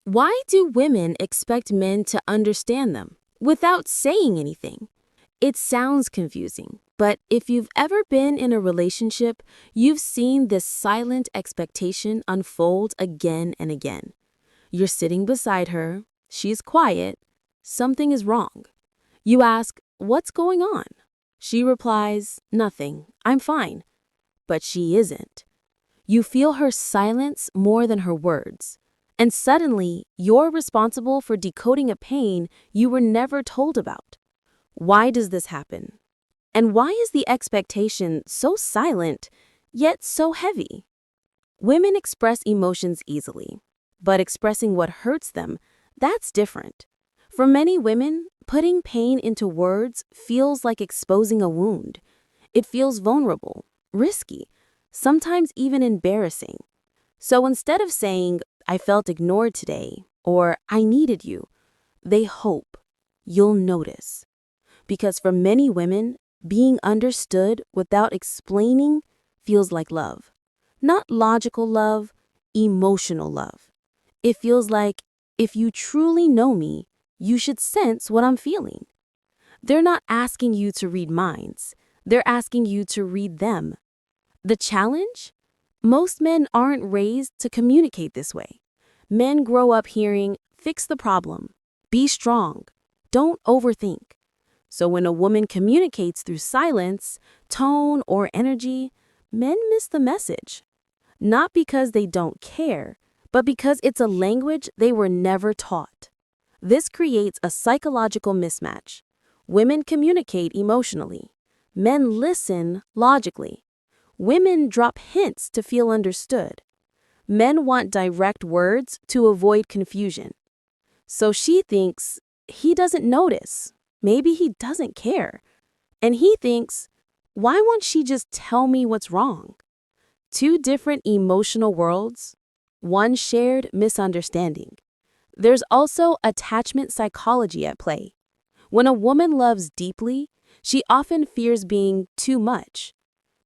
Why do women expect men to understand them without saying anything? It sounds confusing, but if you've ever been in a relationship, you've seen this silent expectation unfold again and again. You're sitting beside her, she's quiet, something is wrong. You ask, "What's going on?" She replies, "Nothing, I'm fine." But she isn't. You feel her silence more than her words. And suddenly, you're responsible for decoding a pain you were never told about. Why does this happen? And why is the expectation so silent, yet so heavy? Women express emotions easily, but expressing what hurts them, that's different. For many women, putting pain into words feels like exposing a wound. It feels vulnerable, risky, sometimes even embarrassing. So instead of saying, "I felt ignored today," or "I needed you," they hope you'll notice. Because for many women, being understood without explaining feels like love. Not logical love, emotional love. It feels like, if you truly know me, you should sense what I'm feeling. They're not asking you to read minds. They're asking you to read them. The challenge? Most men aren't raised to communicate this way. Men grow up hearing, "Fix the problem, be strong, don't overthink." So when a woman communicates through silence, tone, or energy, men miss the message. Not because they don't care, but because it's a language they were never taught. This creates a psychological mismatch. Women communicate emotionally. Men listen logically. Women drop hints to feel understood. Men want direct words to avoid confusion. So she thinks, "He doesn't notice. Maybe he doesn't care." And he thinks, "Why won't she just tell me what's wrong?" Two different emotional worlds, one shared misunderstanding. There's also attachment psychology at play. When a woman loves deeply, she often fears being too much.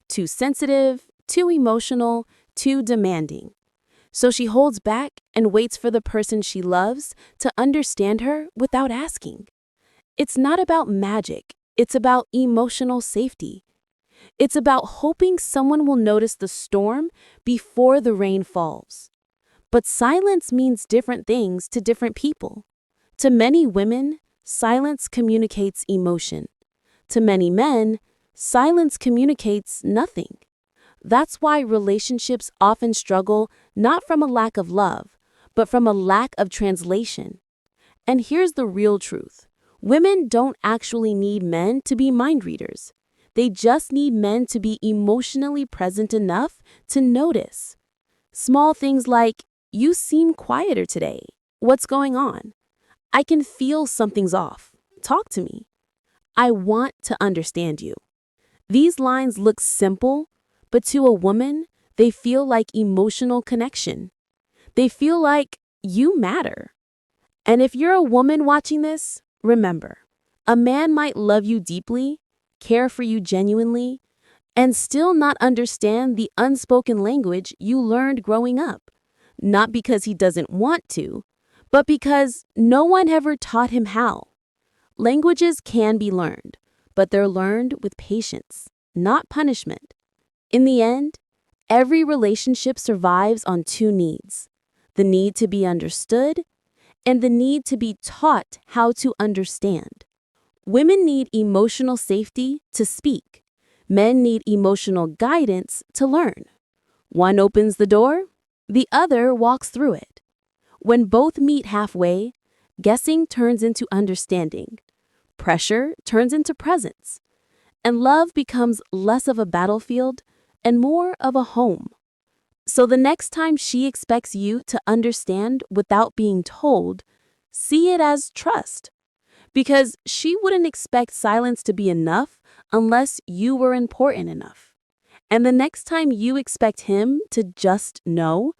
Too sensitive, too emotional, too demanding. So she holds back and waits for the person she loves to understand her without asking. It's not about magic, it's about emotional safety. It's about hoping someone will notice the storm before the rain falls. But silence means different things to different people. To many women, silence communicates emotion. To many men, silence communicates nothing. That's why relationships often struggle not from a lack of love, but from a lack of translation. And here's the real truth. Women don't actually need men to be mind readers. They just need men to be emotionally present enough to notice. Small things like, "You seem quieter today. What's going on? I can feel something's off. Talk to me. I want to understand you." These lines look simple, but to a woman, they feel like emotional connection. They feel like you matter. And if you're a woman watching this, remember, a man might love you deeply, care for you genuinely, and still not understand the unspoken language you learned growing up. Not because he doesn't want to, but because no one ever taught him how. Languages can be learned, but they're learned with patience, not punishment. In the end, every relationship survives on two needs: the need to be understood and the need to be taught how to understand. Women need emotional safety to speak. Men need emotional guidance to learn. One opens the door, the other walks through it. When both meet halfway, guessing turns into understanding. Pressure turns into presence. And love becomes less of a battlefield and more of a home. So the next time she expects you to understand without being told, see it as trust. Because she wouldn't expect silence to be enough unless you were important enough. And the next time you expect him to just know,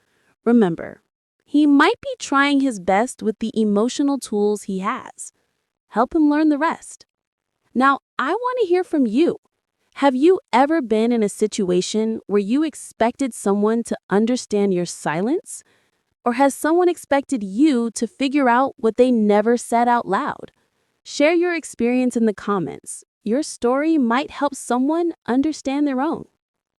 remember, he might be trying his best with the emotional tools he has. Help him learn the rest. Now, I want to hear from you. Have you ever been in a situation where you expected someone to understand your silence, Or has someone expected you to figure out what they never said out loud? Share your experience in the comments. Your story might help someone understand their own.